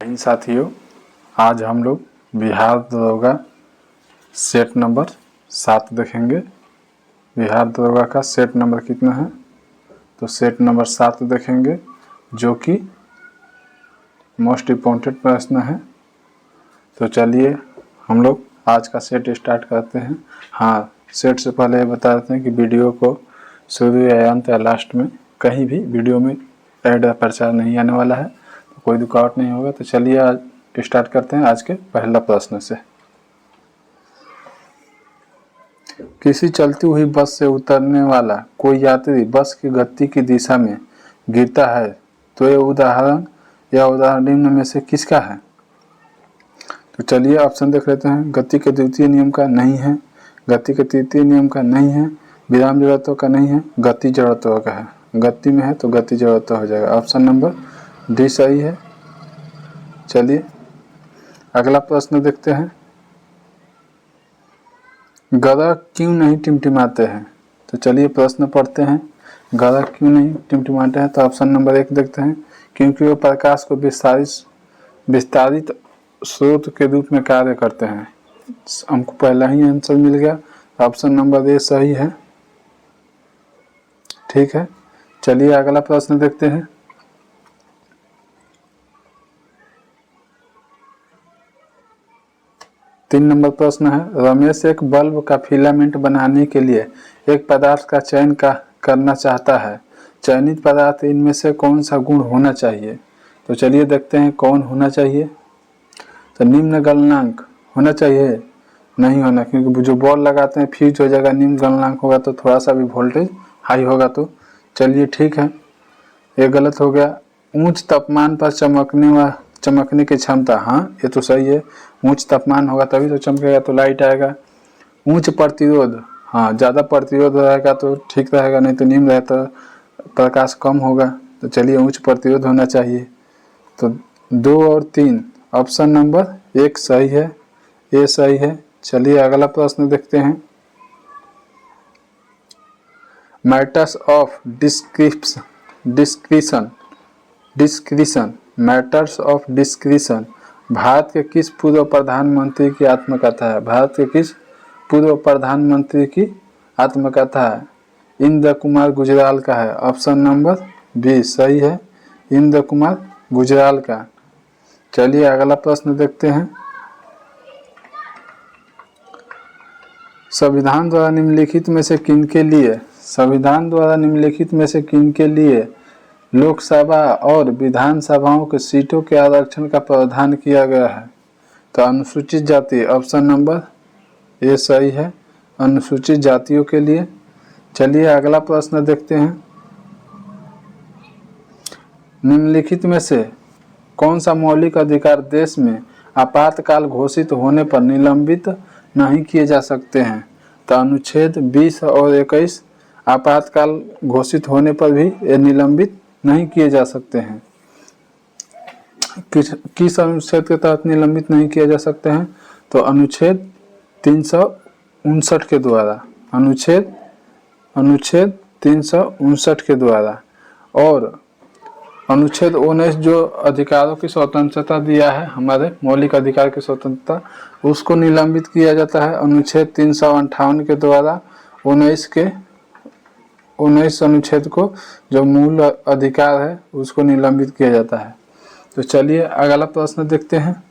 इन साथियों, आज हम लोग बिहार दरोगा सेट नंबर 7 देखेंगे। बिहार दरोगा का सेट नंबर कितना है? तो सेट नंबर 7 देखेंगे, जो कि मोस्ट इम्पोर्टेंट प्रश्न है। तो चलिए हम लोग आज का सेट स्टार्ट करते हैं। हाँ, सेट से पहले बता देते हैं कि वीडियो को शुरू या अंत या लास्ट में कहीं भी वीडियो में ऐड या प्रचार नहीं आने वाला है, तो कोई रुकावट नहीं होगा। तो चलिए आज स्टार्ट करते हैं आज के पहला प्रश्न से। किसी चलती हुई बस से उतरने वाला कोई यात्री बस की गति की दिशा में गिरता है, तो यह उदाहरण निम्न में से किसका है? तो चलिए ऑप्शन देख लेते हैं। गति के द्वितीय नियम का नहीं है, गति के तृतीय नियम का नहीं है, विराम जड़त्व का नहीं है, गति जड़त्व का है। गति में है तो गति जड़त्व हो जाएगा। ऑप्शन नंबर डी सही है। चलिए अगला प्रश्न देखते हैं। गधा क्यों नहीं टिमटिमाते हैं? तो चलिए प्रश्न पढ़ते हैं। गधा क्यों नहीं टिमटिमाते हैं? तो ऑप्शन नंबर 1 देखते हैं। क्योंकि वो प्रकाश को विस्तारित स्रोत के रूप में कार्य करते हैं। हमको पहला ही आंसर मिल गया। ऑप्शन नंबर ए सही है। ठीक है, चलिए अगला प्रश्न देखते हैं। तीन नंबर प्रश्न है। रमेश एक बल्ब का फिलामेंट बनाने के लिए एक पदार्थ का चयन करना चाहता है। चयनित पदार्थ इनमें से कौन सा गुण होना चाहिए? तो चलिए देखते हैं कौन होना चाहिए। तो निम्न गलनांक होना चाहिए, नहीं होना, क्योंकि जो बॉल लगाते हैं फ्यूज हो जाएगा। निम्न गलनांक होगा तो थोड़ा सा भी वोल्टेज हाई होगा। तो चलिए ठीक है, ये गलत हो गया। उच्च तापमान पर चमकने की क्षमता, हाँ ये तो सही है। उच्च तापमान होगा तभी तो चमकेगा, तो लाइट आएगा। उच्च प्रतिरोध, हाँ ज़्यादा प्रतिरोध रहेगा तो ठीक रहेगा, नहीं तो निम्न रहता प्रकाश कम होगा। तो चलिए उच्च प्रतिरोध होना चाहिए। तो 2 और 3 ऑप्शन नंबर 1 सही है, ये सही है। चलिए अगला प्रश्न देखते हैं। Matters of discretion matters of discretion Bharat के किस पूर्व प्रधानमंत्री की आत्मकथा है? भारत के किस पूर्व प्रधानमंत्री की आत्मकथा है? इंद्र कुमार गुजराल का है। ऑप्शन नंबर बी सही है, इंद्र कुमार गुजराल का। चलिए अगला प्रश्न देखते हैं। संविधान द्वारा निम्नलिखित में से किनके लिए लोकसभा और विधानसभाओं के सीटों के आरक्षण का प्रावधान किया गया है? तो अनुसूचित जाति, ऑप्शन नंबर ए सही है, अनुसूचित जातियों के लिए। चलिए अगला प्रश्न देखते हैं। निम्नलिखित में से कौन सा मौलिक अधिकार देश में आपातकाल घोषित होने पर निलंबित नहीं किए जा सकते हैं? तो अनुच्छेद 20 और 21 आपातकाल घोषित होने पर भी ये निलंबित नहीं किए जा सकते हैं। किस अनुच्छेद के तहत निलंबित नहीं किए जा सकते हैं? तो अनुच्छेद 359 के द्वारा, अनुच्छेद 359 के द्वारा। और अनुच्छेद 19 जो अधिकारों की स्वतंत्रता दिया है, हमारे मौलिक अधिकार की स्वतंत्रता, उसको निलंबित किया जाता है अनुच्छेद 358 के द्वारा। 19 अनुच्छेद को जो मूल अधिकार है उसको निलंबित किया जाता है। तो चलिए अगला प्रश्न देखते हैं।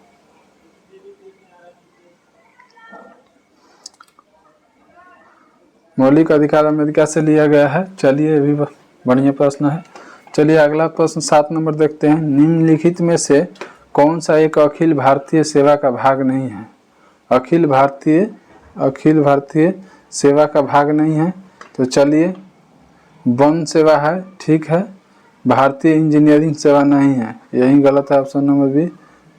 मौलिक अधिकार अमेरिका से लिया गया है। चलिए ये भी बढ़िया प्रश्न है। चलिए अगला प्रश्न 7 नंबर देखते हैं। निम्नलिखित में से कौन सा एक अखिल भारतीय सेवा का भाग नहीं है? अखिल भारतीय सेवा का भाग नहीं है। तो चलिए वन सेवा है, ठीक है। भारतीय इंजीनियरिंग सेवा नहीं है, यही गलत है। ऑप्शन नंबर बी,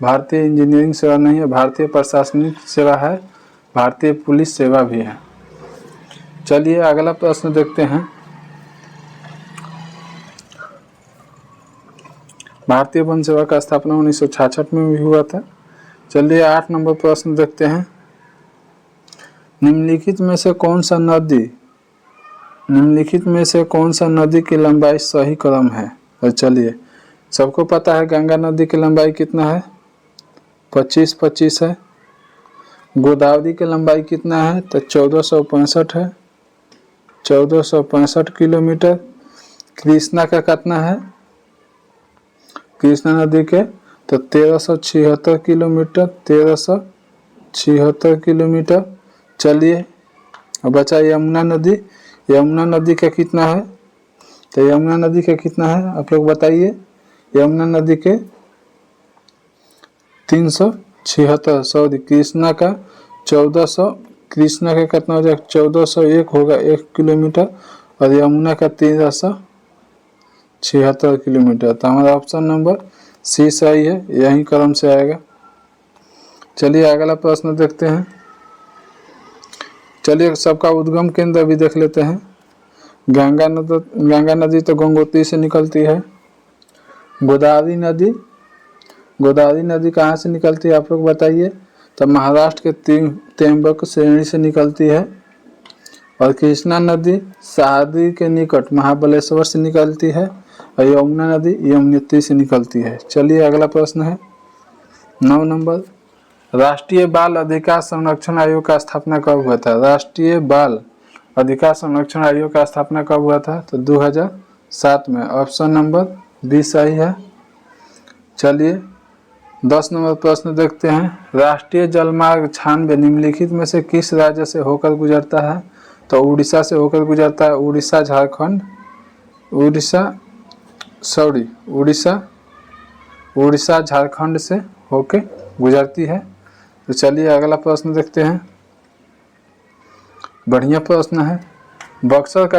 भारतीय इंजीनियरिंग सेवा नहीं है। भारतीय प्रशासनिक सेवा है, भारतीय पुलिस सेवा भी है। चलिए अगला प्रश्न देखते हैं। भारतीय वन सेवा का स्थापना 1966 में भी हुआ था। चलिए 8 नंबर प्रश्न देखते हैं। निम्नलिखित में से कौन सा नदी की लंबाई सही क्रम है? और चलिए सबको पता है गंगा नदी की लंबाई कितना है? 25-25 है। गोदावरी की लंबाई कितना है तो 1465 है, 1465 किलोमीटर। कृष्णा का कितना है, कृष्णा नदी के तो 1376 किलोमीटर, 1376 किलोमीटर। चलिए अब बचा यमुना नदी। यमुना नदी का कितना है तो यमुना नदी का कितना है आप लोग बताइए। यमुना नदी के 376, सॉरी कृष्णा का 1400, कृष्णा का कितना हो जाएगा 1401 होगा 1 किलोमीटर, और यमुना का 1376 किलोमीटर। तो हमारा ऑप्शन नंबर सी सही है, यही क्रम से आएगा। चलिए अगला प्रश्न देखते हैं। चलिए सबका उद्गम केंद्र भी देख लेते हैं। गंगा नदी तो गंगोत्री से निकलती है। गोदावरी नदी कहाँ से निकलती है आप लोग बताइए। तो महाराष्ट्र के त्र्यंबक श्रेणी से निकलती है। और कृष्णा नदी शादी के निकट महाबलेश्वर से निकलती है। और यमुना नदी यमुनोत्री से निकलती है। चलिए अगला प्रश्न है 9 नंबर। राष्ट्रीय बाल अधिकार संरक्षण आयोग का स्थापना कब हुआ था। राष्ट्रीय बाल अधिकार संरक्षण आयोग का स्थापना कब हुआ था तो 2007 में। ऑप्शन नंबर बी सही है। चलिए 10 नंबर प्रश्न देखते हैं। राष्ट्रीय जलमार्ग 96 निम्नलिखित में से किस राज्य से होकर गुजरता है तो उड़ीसा से होकर गुजरता है। उड़ीसा झारखंड से होकर गुजरती है। तो चलिए अगला प्रश्न देखते हैं। बढ़िया प्रश्न है। बक्सर का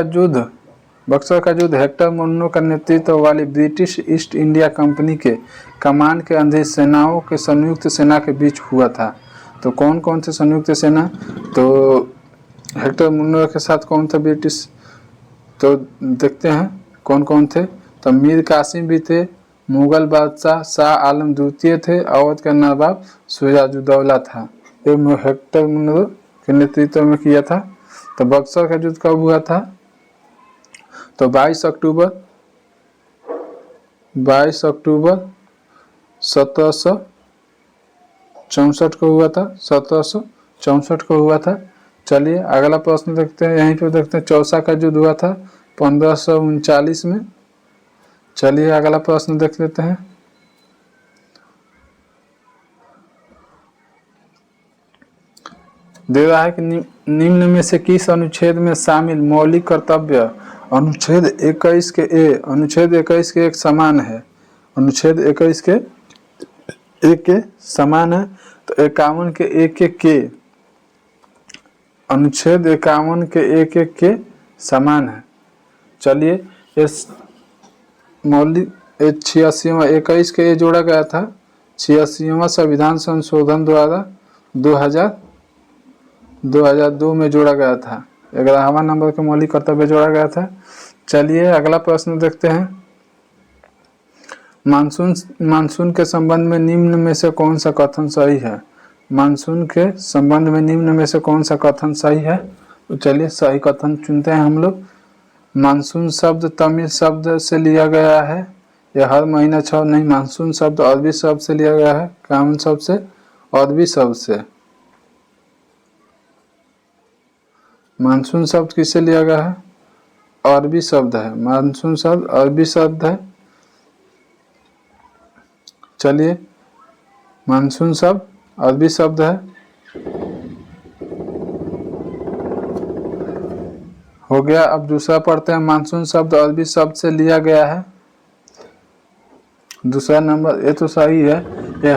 युद्ध हेक्टर मुन्नो का नेतृत्व वाली ब्रिटिश ईस्ट इंडिया कंपनी के कमान के अधीन सेनाओं के संयुक्त सेना के बीच हुआ था। तो कौन कौन से संयुक्त सेना, तो हेक्टर मुन्नो के साथ कौन था ब्रिटिश, तो देखते हैं कौन कौन थे। तो मीर कासिम भी थे, मुगल बादशाह शाह आलम द्वितीय थे, अवध का नवाब सिराजुद्दौला था। ये हेक्टर मुन्नो के नेतृत्व में किया था। तो बक्सर का युद्ध कब हुआ था तो 22 अक्टूबर 1764 को हुआ था। 1764 को हुआ था। चलिए अगला प्रश्न देखते हैं। यहीं पे देखते हैं चौसा का युद्ध हुआ था 1539 में। चलिए अगला प्रश्न देख लेते हैं। दे रहा है कि निम्न में से किस अनुच्छेद में शामिल मौलिक कर्तव्य अनुच्छेद 21 के एक समान है। अनुच्छेद 21 के एक के समान है। तो 51 के एक के अनुच्छेद 51 के एक के समान है। चलिए इस मौलिक 86वां 21 के जोड़ा गया था 86वां संविधान संशोधन द्वारा 2002 में जोड़ा गया था। 11वां नंबर के मौलिक कर्तव्य जोड़ा गया था। चलिए अगला प्रश्न देखते हैं। मानसून के संबंध में निम्न में से कौन सा कथन सही है। मानसून के संबंध में निम्न में से कौन सा कथन सही है। तो चलिए सही कथन चुनते हैं हम लोग। मानसून शब्द तमिल शब्द से लिया गया है। यह हर महीना 6 नहीं, मानसून शब्द अरबी शब्द से लिया गया है। कौन शब्द से, अरबी शब्द से। मानसून शब्द किससे लिया गया है, अरबी शब्द है। मानसून शब्द अरबी शब्द है। चलिए मानसून शब्द अरबी शब्द है। हो गया। अब दूसरा पढ़ते हैं। मानसून शब्द अरबी शब्द से लिया गया है। दूसरा नंबर ये तो सही है। ये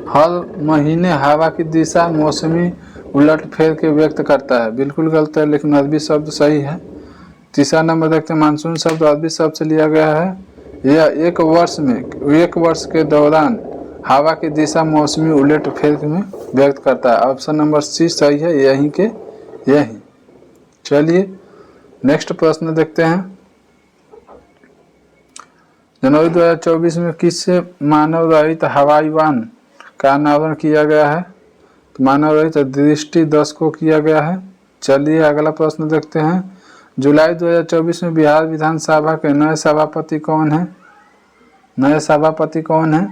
हर महीने हवा की दिशा मौसमी उलट फेर के व्यक्त करता है। बिल्कुल गलत है, लेकिन अरबी शब्द सही है। तीसरा नंबर देखते हैं। मानसून शब्द अरबी शब्द से लिया गया है। यह एक वर्ष के दौरान हवा की दिशा मौसमी उलट फेर में व्यक्त करता है। ऑप्शन नंबर सी सही है, यही। चलिए नेक्स्ट प्रश्न देखते हैं। जनवरी 2024 में किस मानव रहित हवाई वाहन का अनावरण किया गया है। तो मानव रहित दृष्टि 10 को किया गया है। चलिए अगला प्रश्न देखते हैं। जुलाई 2024 में बिहार विधानसभा के नए सभापति कौन है।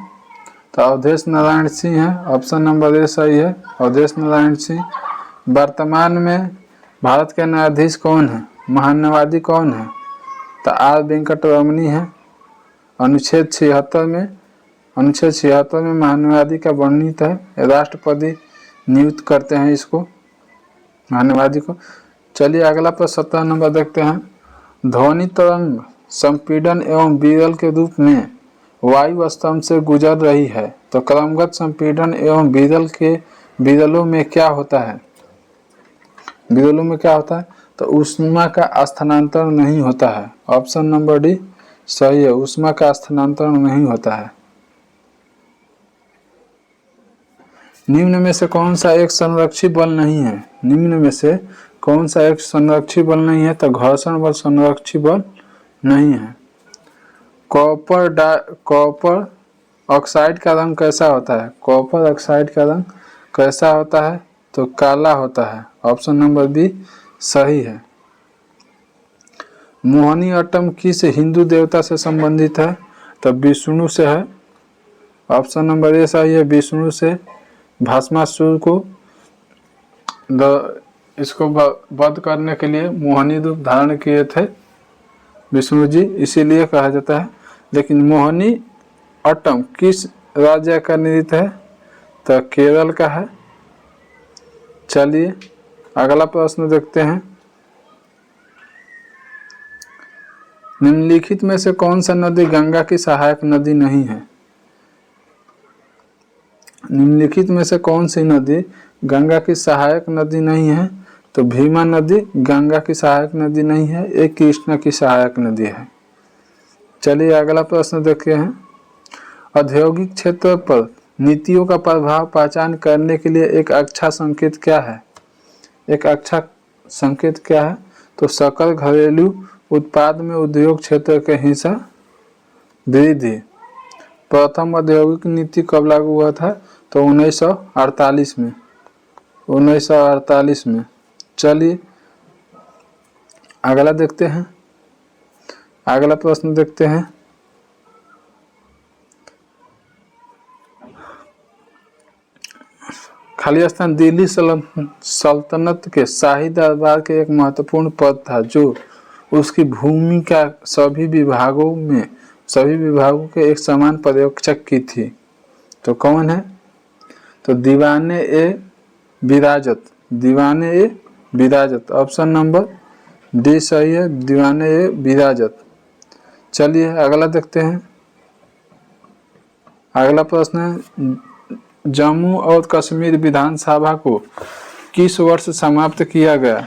तो अवधेश नारायण सिंह है, ऑप्शन नंबर ए सही है, अवधेश नारायण सिंह। वर्तमान में भारत के न्यायाधीश कौन है, महान्यायवादी कौन है, तो आर वेंकटरमणी है। अनुच्छेद 76 में महान्यायवादी का वर्णित है, राष्ट्रपति नियुक्त करते हैं इसको महान्यायवादी को। चलिए अगला प्रश्न 17 नंबर देखते हैं। ध्वनि तरंग संपीड़न एवं विरल के रूप में वायु स्तंभ से गुजर रही है, तो क्रमगत संपीड़न एवं विरलों में क्या होता है, विरलों में क्या होता है, तो ऊष्मा का स्थानांतरण नहीं होता है। ऑप्शन नंबर डी सही है, ऊष्मा का स्थानांतरण नहीं होता है। निम्न में से कौन सा एक संरक्षी बल नहीं है, निम्न में से कौन सा एक संरक्षी बल नहीं है, तो घर्षण बल संरक्षी बल नहीं है। कॉपर ऑक्साइड का रंग कैसा होता है, कॉपर ऑक्साइड का रंग कैसा होता है, तो काला होता है। ऑप्शन नंबर बी सही है। मोहिनी अट्टम किस हिंदू देवता से संबंधित है, तो विष्णु से है। ऑप्शन नंबर ए सही है, विष्णु से। भस्मासुर को इसको वध करने के लिए मोहिनी रूप धारण किए थे विष्णु जी, इसीलिए कहा जाता है। लेकिन मोहिनी अट्टम किस राज्य का नृत्य है, तो केरल का है। चलिए अगला प्रश्न देखते हैं। निम्नलिखित में से कौन सा नदी गंगा की सहायक नदी नहीं है, निम्नलिखित में से कौन सी नदी गंगा की सहायक नदी नहीं है, तो भीमा नदी गंगा की सहायक नदी नहीं है, एक कृष्णा की सहायक नदी है। चलिए अगला प्रश्न देखते हैं। औद्योगिक क्षेत्र पर नीतियों का प्रभाव पहचान करने के लिए एक अच्छा संकेत क्या है, एक अच्छा संकेत क्या है, तो सकल घरेलू उत्पाद में उद्योग क्षेत्र के हिस्सा वृद्धि। प्रथम औद्योगिक नीति कब लागू हुआ था, तो 1948 में, 1948 में। चलिए अगला देखते हैं, अगला प्रश्न देखते हैं। खाली स्थान दिल्ली सल्तनत के शाही दरबार के एक महत्वपूर्ण पद था जो उसकी भूमिका सभी विभागों के एक समान पर्यवेक्षक की थी, तो कौन है, तो दीवाने ए विराजत, दीवाने ए विराजत। ऑप्शन नंबर डी सही है, दीवाने ए विराजत। चलिए अगला देखते हैं, अगला प्रश्न है। जम्मू और कश्मीर विधानसभा को किस वर्ष समाप्त किया गया,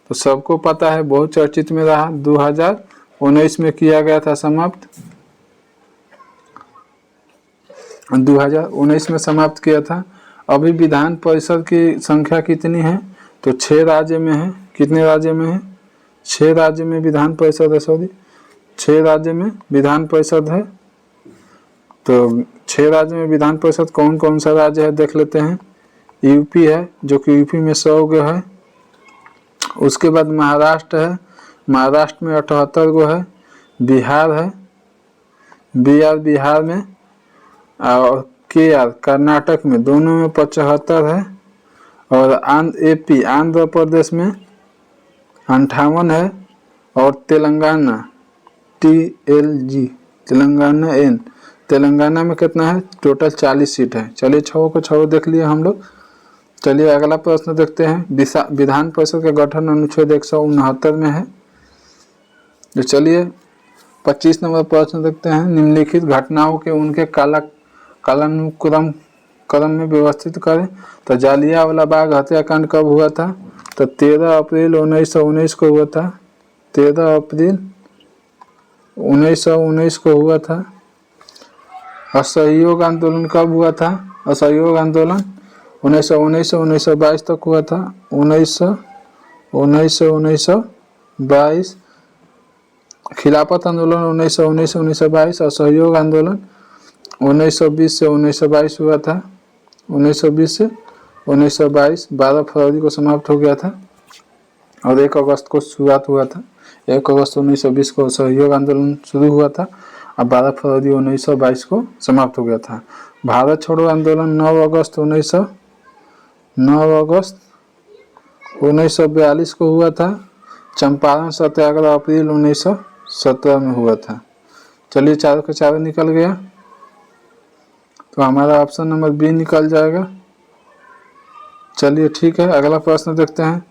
तो सबको पता है, बहुत चर्चित में रहा, 2019 में किया गया था समाप्त, 2019 में समाप्त किया था। अभी विधान परिषद की संख्या कितनी है, तो 6 राज्य में है। कितने राज्य में है, 6 राज्य में विधान परिषद है, सॉरी 6 राज्य में विधान परिषद है। तो 6 राज्य में विधान परिषद कौन कौन सा राज्य है देख लेते हैं। यूपी है, जो कि यूपी में 100 गो है। उसके बाद महाराष्ट्र है, महाराष्ट्र में 78 गो है। बिहार है, बिहार में, और कर्नाटक में, दोनों में 75 है। और आंध्र प्रदेश में 58 है। और तेलंगाना TLG तेलंगाना में कितना है, टोटल 40 सीट है। चलिए 6 को 6 देख लिए हम लोग। चलिए अगला प्रश्न देखते हैं। विधान परिषद का गठन अनुच्छेद 169 में है। तो चलिए 25 नंबर प्रश्न देखते हैं। निम्नलिखित घटनाओं के उनके कालानुक्रम में व्यवस्थित करें, तो जालियांवाला बाग हत्याकांड कब हुआ था, तो 13 अप्रैल 1919 को हुआ था, 13 अप्रैल 1919 को हुआ था। असहयोग आंदोलन कब हुआ था, असहयोग आंदोलन 1919 से 1922 तक हुआ था, 1922। खिलाफत आंदोलन 1919 से 1922, असहयोग आंदोलन 1920 से 1922 हुआ था, 1920 से 1922। 12 फरवरी को समाप्त हो गया था और 1 अगस्त को शुरुआत हुआ था। 1 अगस्त 1920 को असहयोग आंदोलन शुरू हुआ था और 12 फरवरी 1922 को समाप्त हो गया था। भारत छोड़ो आंदोलन 9 अगस्त 1942 को हुआ था। चंपारण सत्याग्रह अप्रैल 1917 में हुआ था। चलिए चारों के चारों निकल गया, तो हमारा ऑप्शन नंबर बी निकल जाएगा। चलिए ठीक है, अगला प्रश्न देखते हैं।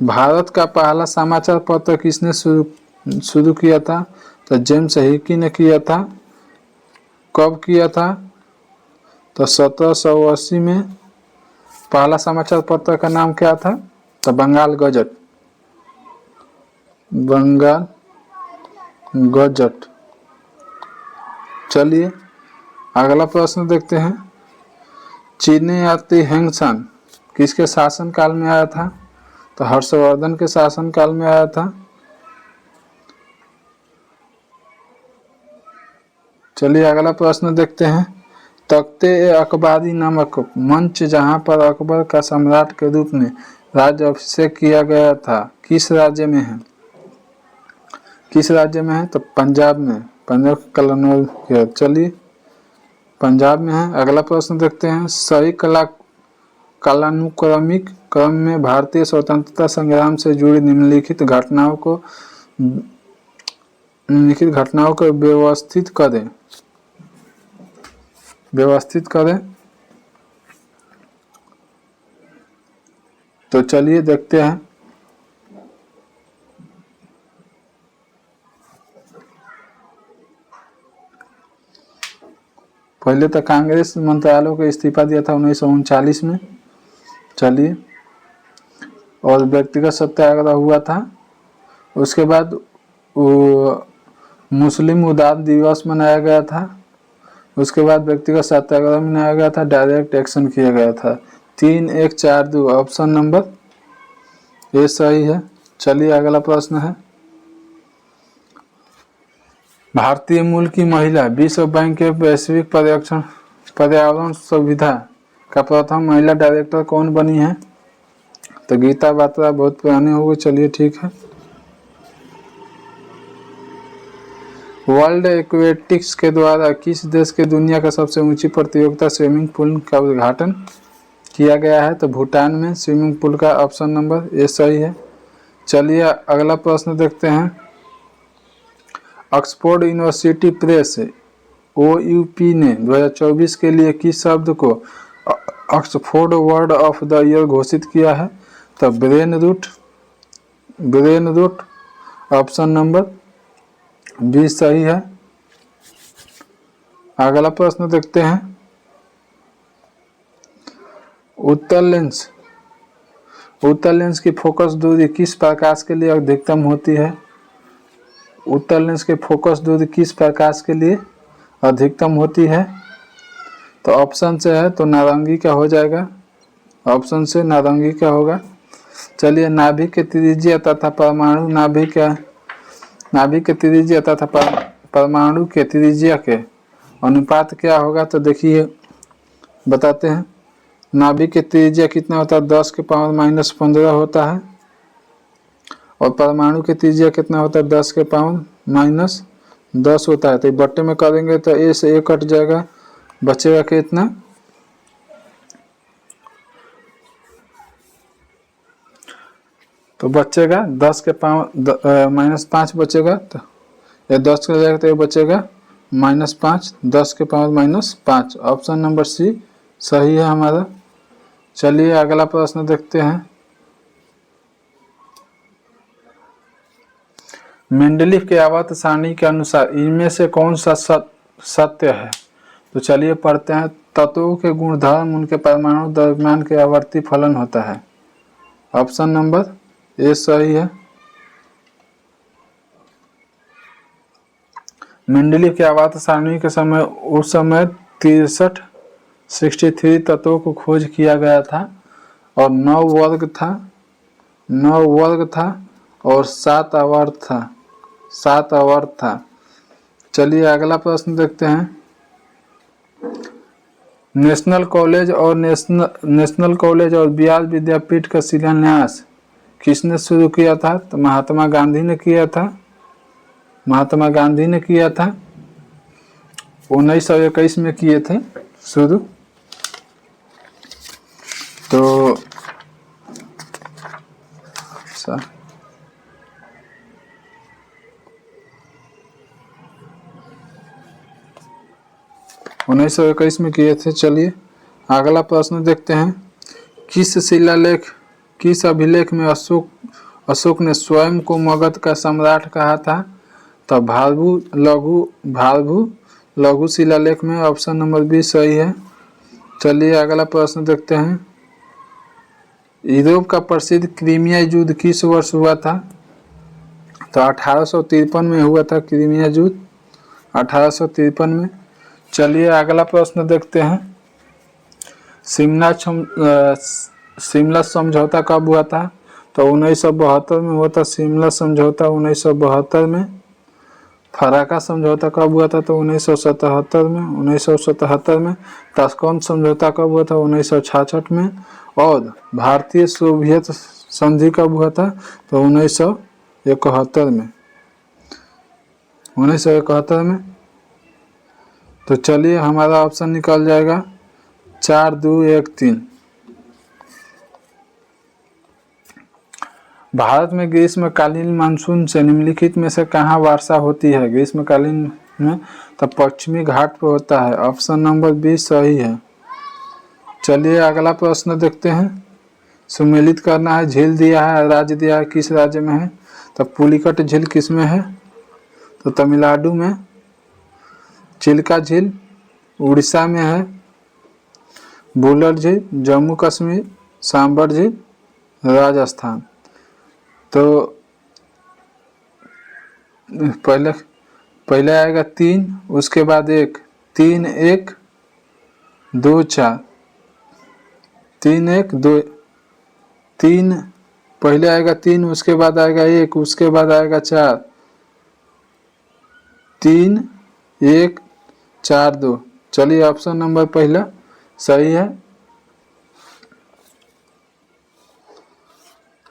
भारत का पहला समाचार पत्र किसने शुरू किया था? तो जेम्स हिकी ने किया था। कब किया था? तो 1780 में। पहला समाचार पत्र का नाम क्या था? तो बंगाल गजट। बंगाल गजट। चलिए अगला प्रश्न देखते हैं। चीनी यात्री हैंगसान किसके शासनकाल में आया था? तो हर्षवर्धन के शासनकाल में आया था। चलिए अगला प्रश्न देखते हैं। तख्त-ए-अकबारी नामक मंच जहां पर अकबर का सम्राट के रूप में राज्य अभिषेक किया गया था, किस राज्य में है? किस राज्य में है? तो पंजाब में, पंजाब कलनौल। चलिए पंजाब में है। अगला प्रश्न देखते हैं। सही कालानुक्रमिक क्रम में भारतीय स्वतंत्रता संग्राम से जुड़ी निम्नलिखित घटनाओं को व्यवस्थित करें। तो चलिए देखते हैं। पहले तो कांग्रेस मंत्रालयों को इस्तीफा दिया था 1939 में। चलिए, और व्यक्तिगत सत्याग्रह हुआ था। उसके बाद मुस्लिम उदार दिवस मनाया गया था। उसके बाद व्यक्तिगत सत्याग्रह मनाया गया था। डायरेक्ट एक्शन किया गया था। 3, 1, 4, 2 ऑप्शन नंबर ये सही है। चलिए अगला प्रश्न है। भारतीय मूल की महिला विश्व बैंक के वैश्विक पर्यावरण सुविधा का प्रथम महिला डायरेक्टर कौन बनी है? तो गीता बात्रा। बहुत पुराने हो गए। चलिए ठीक है। वर्ल्ड एक्वेटिक्स के द्वारा किस देश के दुनिया का सबसे ऊंची प्रतियोगिता स्विमिंग पूल का उद्घाटन किया गया है? तो भूटान में स्विमिंग पूल का ऑप्शन नंबर ये सही है। चलिए अगला प्रश्न देखते हैं। ऑक्सफोर्ड यूनिवर्सिटी प्रेस OUP ने 2024 के लिए किस शब्द को Oxford word of the year घोषित किया है? तो brain rot option number B सही है। अगला प्रश्न देखते हैं। उत्तल लेंस की फोकस दूरी किस प्रकाश के लिए अधिकतम होती है? उत्तल लेंस की फोकस दूरी किस प्रकाश के लिए अधिकतम होती है? तो ऑप्शन से है तो नारंगी का हो जाएगा। ऑप्शन से नारंगी का होगा। चलिए नाभिक के त्रिज्या तथा परमाणु के त्रिज्या के अनुपात क्या होगा? तो देखिए बताते हैं। नाभिक के त्रिज्या कितना होता है? 10⁻⁻15 होता है। और परमाणु के त्रिज्या कितना होता है? 10⁻⁻10 होता है। तो बट्टे में करेंगे तो ए से ए कट जाएगा, बचेगा कितना? तो बचेगा 10⁻⁻5 बचेगा। तो ये 10 का जाएगा तो ये बचेगा -5, 10⁻⁻5। ऑप्शन नंबर सी सही है हमारा। चलिए अगला प्रश्न देखते हैं। मेंडलीफ के आवर्त सारणी के अनुसार इनमें से कौन सा सत्य है? तो चलिए पढ़ते हैं। तत्वों के गुणधर्म उनके परमाणु द्रव्यमान के आवर्ती फलन होता है। ऑप्शन नंबर ए सही है। मेंडलीफ के आवर्त सारणी के समय उस समय 63 तत्वों को खोज किया गया था और 9 वर्ग था और 7 आवर्त था। चलिए अगला प्रश्न देखते हैं। नेशनल कॉलेज और बिहार विद्यापीठ का शिलान्यास किसने शुरू किया था? तो महात्मा गांधी ने किया था। 1921 में किए थे शुरू। तो 1921 में किए थे। चलिए अगला प्रश्न देखते हैं। किस अभिलेख में अशोक ने स्वयं को मगध का सम्राट कहा था? तो भालभू लघु शिलालेख में। ऑप्शन नंबर बी सही है। चलिए अगला प्रश्न देखते हैं। यूरोप का प्रसिद्ध क्रीमिया युद्ध किस वर्ष हुआ था? तो 1853 में हुआ था क्रीमिया युद्ध, 1853 में। चलिए अगला प्रश्न देखते हैं। शिमला समझौता कब हुआ था? तो 1972 में हुआ था शिमला समझौता, 1972 में। फराका समझौता कब हुआ था? तो 1977 में, 1977 में। ताशकंद समझौता कब हुआ था? 1966 में। और भारतीय सोवियत संधि कब हुआ था? तो 1971 में, 1971 में। तो चलिए हमारा ऑप्शन निकल जाएगा 4, 2, 1, 3। भारत में ग्रीष्मकालीन मानसून से निम्नलिखित में से कहाँ वर्षा होती है? ग्रीष्मकालीन में तो पश्चिमी घाट पर होता है। ऑप्शन नंबर बी सही है। चलिए अगला प्रश्न देखते हैं। सुमेलित करना है। झील दिया है, राज्य दिया है, किस राज्य में है? तो पुलिकट झील किस में है? तो तमिलनाडु में। चिल्का झील उड़ीसा में है। बुलर झील जम्मू कश्मीर। सांबर झील राजस्थान। तो पहले आएगा 3, उसके बाद 1, 3, 1, 2, 4, 3, 1, 2, 3। पहले आएगा 3, उसके बाद आएगा 1, उसके बाद आएगा 4, 3, 1, 4, 2। चलिए ऑप्शन नंबर पहला सही है।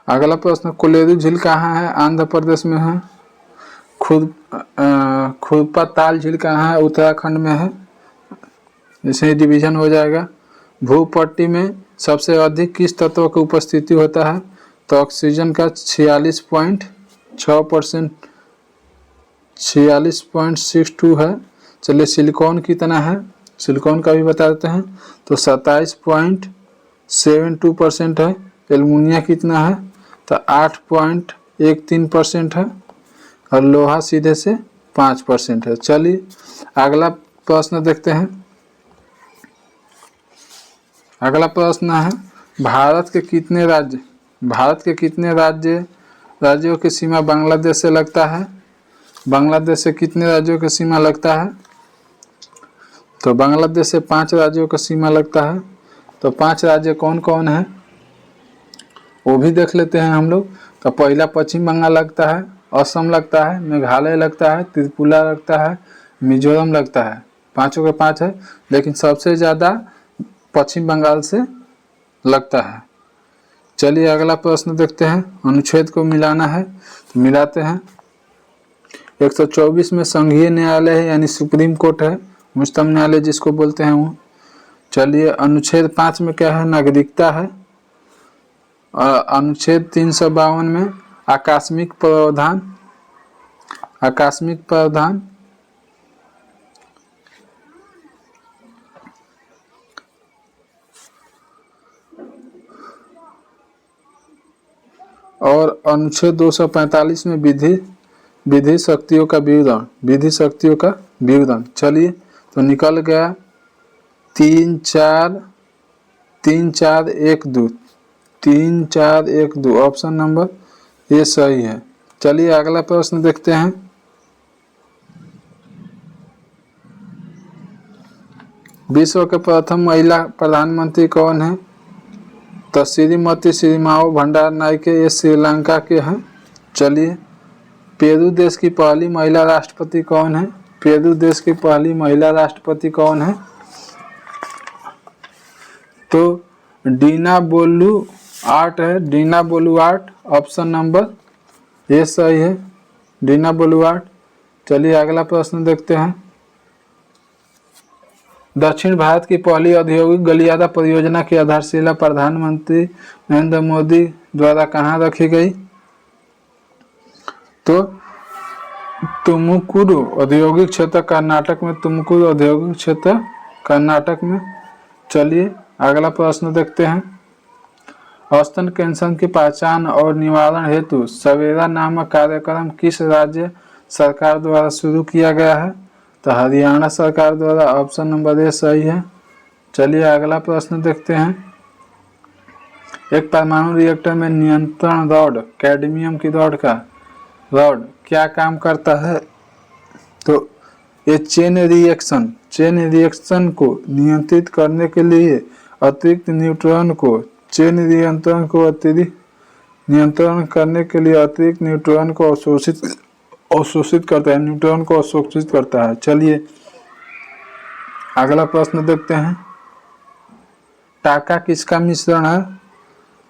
अगला प्रश्न। कोलेरू झील कहाँ है? आंध्र प्रदेश में है। खुरपा ताल झील कहाँ है? उत्तराखंड में है। इसमें डिवीजन हो जाएगा। भूपट्टी में सबसे अधिक किस तत्व की उपस्थिति होता है? तो ऑक्सीजन का 46.6%, 46.62 है। चलिए सिलिकॉन कितना है? सिलिकॉन का भी बता देते हैं। तो 27.72% है। एल्युमिनियम कितना है? तो 8.13% है। और लोहा सीधे से 5% है। चलिए अगला प्रश्न देखते हैं। अगला प्रश्न है। भारत के कितने राज्यों की सीमा बांग्लादेश से लगता है? बांग्लादेश से कितने राज्यों की सीमा लगता है? तो बांग्लादेश से 5 राज्यों का सीमा लगता है। तो 5 राज्य कौन कौन है वो भी देख लेते हैं हम लोग। तो पहला पश्चिम बंगाल लगता है, असम लगता है, मेघालय लगता है, त्रिपुरा लगता है, मिजोरम लगता है। 5 के 5 है, लेकिन सबसे ज़्यादा पश्चिम बंगाल से लगता है। चलिए अगला प्रश्न देखते हैं। अनुच्छेद को मिलाना है तो मिलाते हैं। 124 में संघीय न्यायालय है, यानी सुप्रीम कोर्ट है, उच्चतम न्यायालय जिसको बोलते हैं वो। चलिए अनुच्छेद 5 में क्या है? नागरिकता है। अनुच्छेद 352 में आकस्मिक प्रावधान, और अनुच्छेद 245 में विधि शक्तियों का विवरण। चलिए तो निकल गया 3, 4, 1, 2, 3, 4, 1, 2। ऑप्शन नंबर ये सही है। चलिए अगला प्रश्न देखते हैं। विश्व के प्रथम महिला प्रधानमंत्री कौन है? तो श्रीमती श्रीमाओ भंडारनायके, ये श्रीलंका के हैं। चलिए पेरू देश की पहली महिला राष्ट्रपति कौन है? पेरू देश की पहली महिला राष्ट्रपति कौन है? तो डीना बोलुआर्ट है, डीना बोलुआर्ट। ऑप्शन नंबर ये सही है, डीना बोलुआर्ट। चलिए अगला प्रश्न देखते हैं। दक्षिण भारत की पहली औद्योगिक गलियारा परियोजना की आधारशिला प्रधानमंत्री नरेंद्र मोदी द्वारा कहाँ रखी गई? तो तुमकुरू औद्योगिक क्षेत्र कर्नाटक में, तुमकुरू औद्योगिक क्षेत्र कर्नाटक में। चलिए अगला प्रश्न देखते हैं। स्तन कैंसर की पहचान और निवारण हेतु सवेरा नामक कार्यक्रम किस राज्य सरकार द्वारा शुरू किया गया है? तो हरियाणा सरकार द्वारा। ऑप्शन नंबर ए सही है। चलिए अगला प्रश्न देखते हैं। एक परमाणु रिएक्टर में नियंत्रण रॉड, कैडमियम की रॉड क्या काम करता है? तो ये चेन रिएक्शन को नियंत्रित करने के लिए अतिरिक्त न्यूट्रॉन को नियंत्रण करने के लिए अतिरिक्त न्यूट्रॉन को अवशोषित करता है, न्यूट्रॉन को अवशोषित करता है। चलिए अगला प्रश्न देखते हैं। टाका किसका मिश्रण है?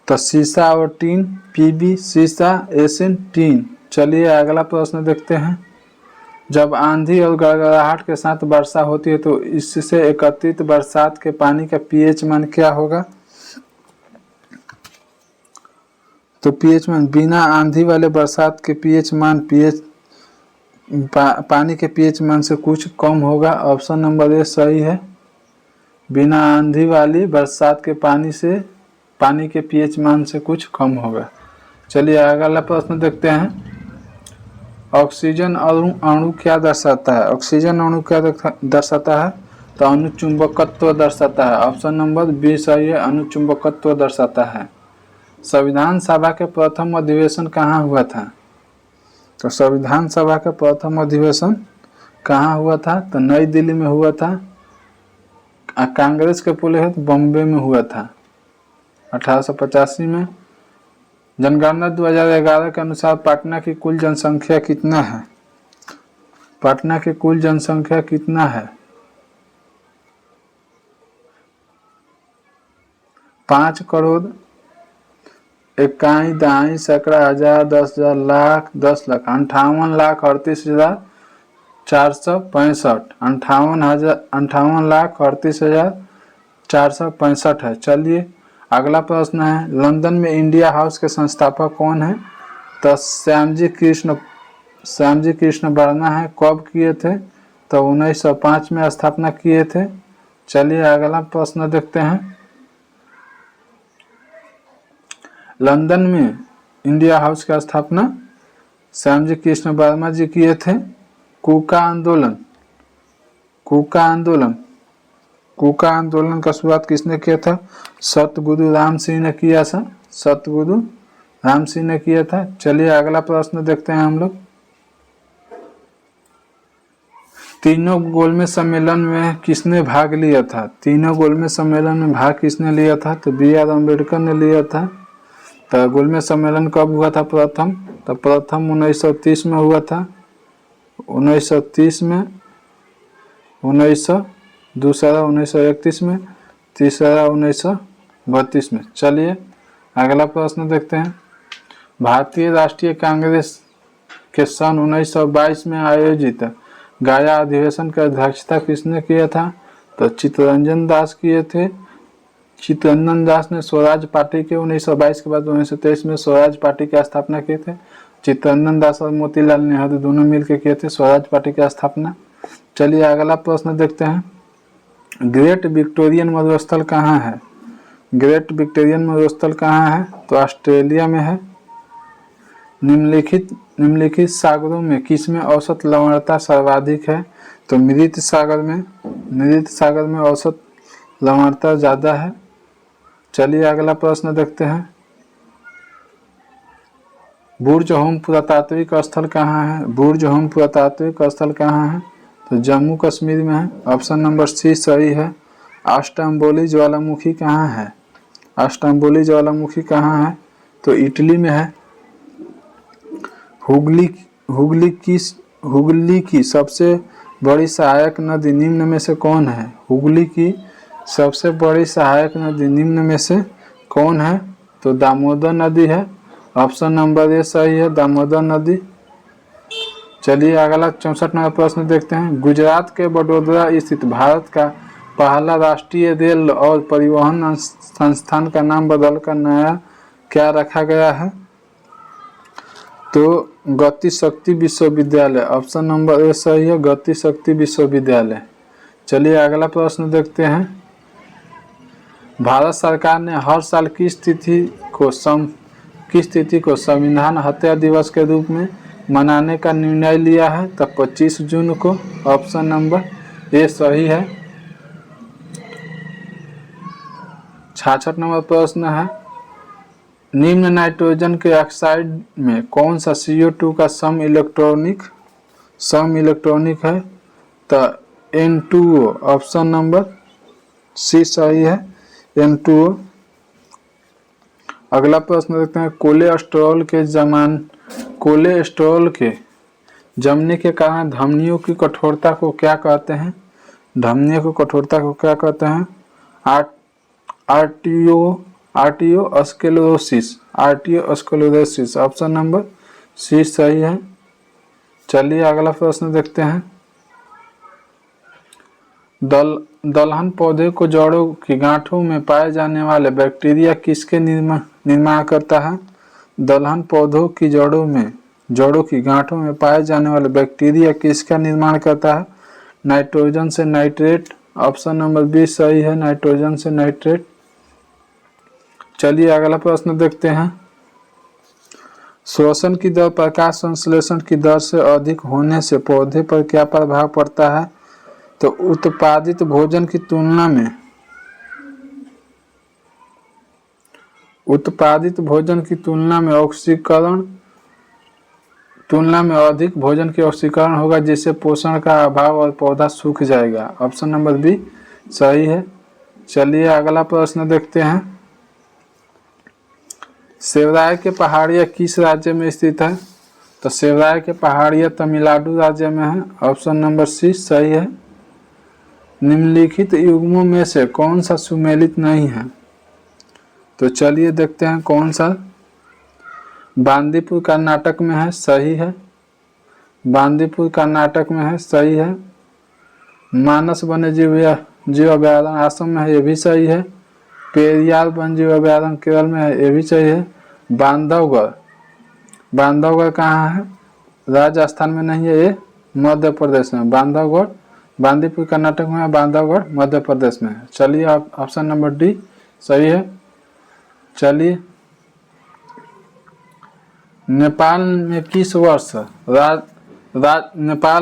तो सीसा और टीन, पीबी सीसा, एसिन टीन। चलिए अगला प्रश्न देखते हैं। जब आंधी और गड़गड़ाहट के साथ वर्षा होती है तो इससे एकत्रित बरसात के पानी का पीएच मान क्या होगा? तो पीएच मान बिना आंधी वाले बरसात के पीएच मान पानी के पीएच मान से कुछ कम होगा। ऑप्शन नंबर ए सही है। बिना आंधी वाली बरसात के पानी के पीएच मान से कुछ कम होगा। चलिए अगला प्रश्न देखते हैं। ऑक्सीजन अणु क्या दर्शाता है? ऑक्सीजन अणु क्या दर्शाता है? तो अणुचुंबकत्व दर्शाता है। ऑप्शन नंबर बी सही है, अणुचुंबकत्व दर्शाता है। संविधान सभा के प्रथम अधिवेशन कहाँ हुआ था? तो संविधान सभा का प्रथम अधिवेशन कहाँ हुआ था? तो नई दिल्ली में हुआ था। कांग्रेस के पुले है तो बॉम्बे में हुआ था 1885 में। जनगणना 2011 के अनुसार पटना की कुल जनसंख्या कितना है? पटना की कुल जनसंख्या कितना है? 5 करोड़ 51 दाई सैकड़ा हजार 10,000 लाख 10 लाख 58,38,465 58,38,465 है। चलिए अगला प्रश्न है। लंदन में इंडिया हाउस के संस्थापक कौन है? तो श्यामजी कृष्ण वर्मा है। कब किए थे? तो 1905 में स्थापना किए थे। चलिए अगला प्रश्न देखते हैं। लंदन में इंडिया हाउस की स्थापना श्यामजी कृष्ण वर्मा जी किए थे। कूका आंदोलन का शुरुआत किसने किया था? सतगुरु राम सिंह ने किया था। चलिए अगला प्रश्न देखते हैं हम लोग। तीनों गोलमेज सम्मेलन में किसने भाग लिया था? तीनों गोलमेज सम्मेलन में भाग किसने लिया था? तो बी.आर. अम्बेडकर ने लिया था। तो गोलमेज सम्मेलन कब हुआ था प्रथम? तो प्रथम 1930 में हुआ था। 1930 में, दूसरा 1931 में, तीसरा 1932 में। चलिए अगला प्रश्न देखते हैं। भारतीय राष्ट्रीय कांग्रेस के सन 1922 में आयोजित गया अधिवेशन की अध्यक्षता किसने किया था? तो चित्तरंजन दास किए थे। चित्तरंजन दास ने स्वराज पार्टी के 1922 के बाद 1923 में स्वराज पार्टी की स्थापना की थे। चित्तरंजन दास और मोतीलाल नेहरू दोनों मिलकर किए थे स्वराज पार्टी की स्थापना। चलिए अगला प्रश्न देखते हैं। ग्रेट विक्टोरियन मरुस्थल कहाँ है? ग्रेट विक्टोरियन मरुस्थल कहाँ है? तो ऑस्ट्रेलिया में है। निम्नलिखित सागरों में किसमें औसत लवणता सर्वाधिक है? तो मृत सागर में औसत लवणता ज्यादा है। चलिए अगला प्रश्न देखते हैं। बुर्ज होम पुरातात्विक स्थल कहाँ है? बुर्ज होम पुरातात्विक स्थल कहाँ है? तो जम्मू कश्मीर में है। ऑप्शन नंबर सी सही है। अस्टम्बोली ज्वालामुखी कहाँ है? अस्टम्बोली ज्वालामुखी कहाँ है? तो इटली में है। हुगली की सबसे बड़ी सहायक नदी निम्न में से कौन है? हुगली की सबसे बड़ी सहायक नदी निम्न में से कौन है? तो दामोदर नदी है। ऑप्शन नंबर ए सही है, दामोदर नदी। चलिए अगला 64 नंबर प्रश्न देखते हैं। गुजरात के वडोदरा स्थित भारत का पहला राष्ट्रीय रेल और परिवहन संस्थान का नाम बदलकर नया क्या रखा गया है? तो गति शक्ति विश्वविद्यालय, ऑप्शन नंबर ए सही है, गति शक्ति विश्वविद्यालय। चलिए अगला प्रश्न देखते हैं। भारत सरकार ने हर साल किस तिथि को संविधान हत्या दिवस के रूप में मनाने का निर्णय लिया है? तो 25 जून को, ऑप्शन नंबर ए सही है। 66 नंबर प्रश्न है, निम्न नाइट्रोजन के ऑक्साइड में कौन सा CO2 का सम इलेक्ट्रॉनिक है? तो N2O, ऑप्शन नंबर सी सही है, N2O। अगला प्रश्न देखते हैं, कोलेस्ट्रॉल के जमने के कारण धमनियों की कठोरता को क्या कहते हैं? धमनियों की कठोरता को क्या कहते हैं? आर्टियोस्क्लेरोसिस, ऑप्शन नंबर सी सही है। चलिए अगला प्रश्न देखते हैं। दलहन पौधे को जड़ों की गांठों में पाए जाने वाले बैक्टीरिया किसके निर्माण करता है? दलहन पौधों की जड़ों की गांठों में पाए जाने वाले बैक्टीरिया किसका निर्माण करता है? नाइट्रोजन से नाइट्रेट, ऑप्शन नंबर बी सही है, नाइट्रोजन से नाइट्रेट। चलिए अगला प्रश्न देखते हैं। श्वसन की दर प्रकाश संश्लेषण की दर से अधिक होने से पौधे पर क्या प्रभाव पड़ता है? तो उत्पादित भोजन की तुलना में अधिक भोजन की ऑक्सीकरण होगा, जिससे पोषण का अभाव और पौधा सूख जाएगा, ऑप्शन नंबर बी सही है। चलिए अगला प्रश्न देखते हैं। सेवराय के पहाड़िया किस राज्य में स्थित है? तो सेवराय के पहाड़िया तमिलनाडु राज्य में है, ऑप्शन नंबर सी सही है। निम्नलिखित युग्मों में से कौन सा सुमेलित नहीं है? तो चलिए देखते हैं कौन सा। बांदीपुर कर्नाटक में है, सही है। बांदीपुर कर्नाटक में है, सही है। मानस वन्य जीव अभयारण्य आसाम में है, ये भी सही है। पेरियार वन्य जीव अभयारण्य केरल में है, ये भी सही है। बांधवगढ़ कहाँ है? राजस्थान में नहीं है, ये मध्य प्रदेश में। बांदीपुर कर्नाटक में है, बांधवगढ़ मध्य प्रदेश में है। चलिए ऑप्शन नंबर डी सही है। चलिए नेपाल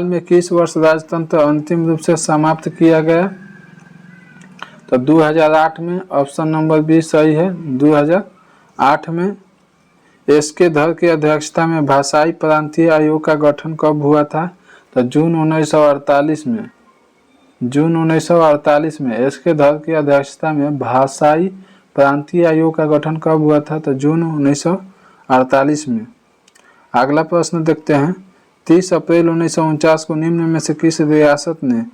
में किस वर्ष राजतंत्र अंतिम रूप से समाप्त किया गया? तो 2008 में, ऑप्शन नंबर बी सही है, 2008 में। एसके धर की अध्यक्षता में भाषाई प्रांतीय आयोग का गठन कब हुआ था? तो जून 1948 में एसके धर की अध्यक्षता में भाषाई प्रांतीय आयोग का गठन कब हुआ था? तो जून 1948 में। अगला प्रश्न देखते हैं। 30 अप्रैल 1949 को निम्न में से किस रियासत ने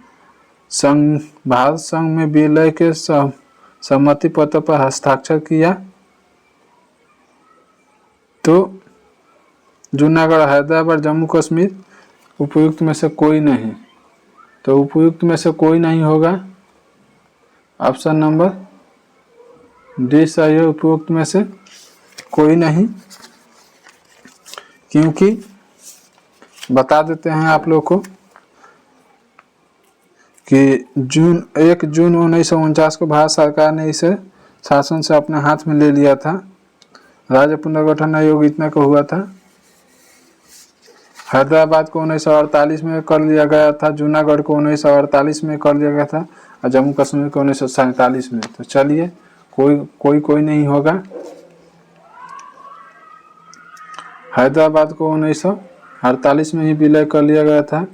भारत संघ में विलय के सहमति पत्र पर हस्ताक्षर किया? तो जूनागढ़, हैदराबाद, जम्मू कश्मीर, उपयुक्त में से कोई नहीं। तो उपयुक्त में से कोई नहीं होगा, ऑप्शन नंबर डी सही है, उपयुक्त में से कोई नहीं। क्योंकि बता देते हैं आप लोग को कि 1 जून 1949 को भारत सरकार ने इसे शासन से अपने हाथ में ले लिया था। राज्य पुनर्गठन आयोग इतना को हुआ था। हैदराबाद को 1948 में कर लिया गया था, जूनागढ़ को 1948 में कर लिया गया था और जम्मू कश्मीर को 1947 में। तो चलिए कोई नहीं होगा। हैदराबाद को 1948 में ही विलय कर लिया गया था।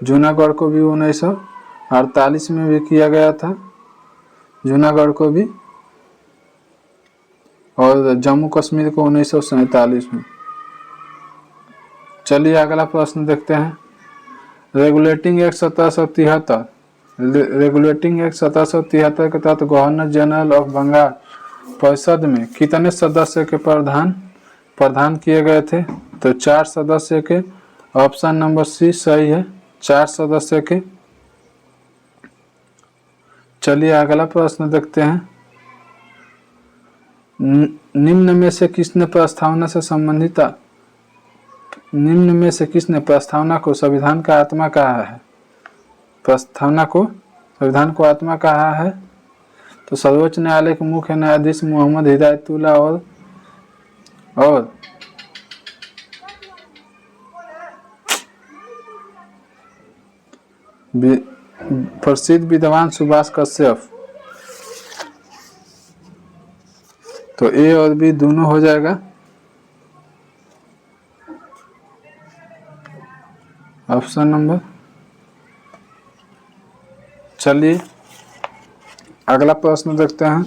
जूनागढ़ को भी 1948 में भी किया गया था, जूनागढ़ को भी, और जम्मू कश्मीर को 1947 में। चलिए अगला प्रश्न देखते हैं। रेगुलेटिंग एक्ट 1773 के तहत गवर्नर जनरल ऑफ बंगाल परिषद में कितने सदस्य के प्रधान किए गए थे? तो 4 सदस्य के, ऑप्शन नंबर सी सही है, 4 सदस्य के। चलिए अगला प्रश्न देखते हैं। निम्न में से किसने प्रस्तावना को संविधान का आत्मा कहा है? प्रस्तावना को संविधान को आत्मा कहा है। तो सर्वोच्च न्यायालय के मुख्य न्यायाधीश मोहम्मद हिदायतुल्लाह और प्रसिद्ध विद्वान सुभाष कश्यप। तो ए और बी दोनों हो जाएगा। Option number. चलिए अगला प्रश्न देखते हैं।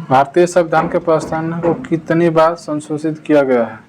भारतीय संविधान के प्रस्तावना को कितनी बार संशोधित किया गया है?